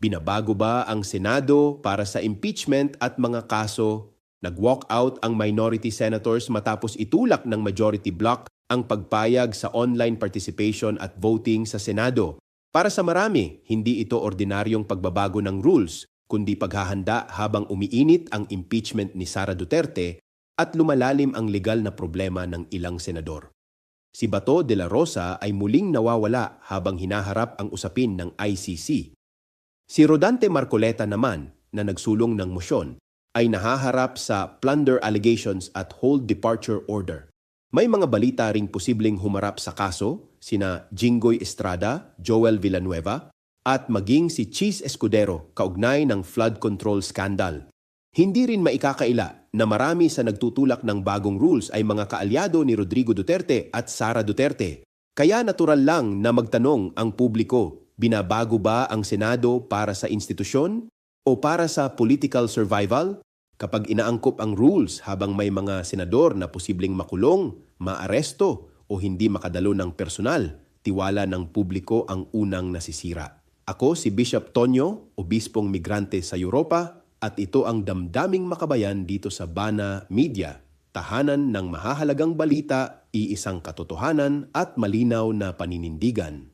Binabago ba ang Senado para sa impeachment at mga kaso? Nag-walk out ang minority senators matapos itulak ng majority bloc ang pagpayag sa online participation at voting sa Senado. Para sa marami, hindi ito ordinaryong pagbabago ng rules, kundi paghahanda habang umiinit ang impeachment ni Sara Duterte at lumalalim ang legal na problema ng ilang senador. Si Bato de la Rosa ay muling nawawala habang hinaharap ang usapin ng ICC. Si Rodante Marcoleta naman, na nagsulong ng mosyon, ay nahaharap sa plunder allegations at hold departure order. May mga balita ring posibleng humarap sa kaso sina Jinggoy Estrada, Joel Villanueva at maging si Cheese Escudero kaugnay ng flood control scandal. Hindi rin maikakaila na marami sa nagtutulak ng bagong rules ay mga kaalyado ni Rodrigo Duterte at Sara Duterte. Kaya natural lang na magtanong ang publiko, binabago ba ang Senado para sa institusyon o para sa political survival? Kapag inaangkop ang rules habang may mga senador na posibleng makulong, maaresto o hindi makadalo ng personal, tiwala ng publiko ang unang nasisira. Ako si Bishop Tonyo, obispong migrante sa Europa, at ito ang Damdaming Makabayan dito sa Bana Media, tahanan ng mahahalagang balita, iisang katotohanan at malinaw na paninindigan.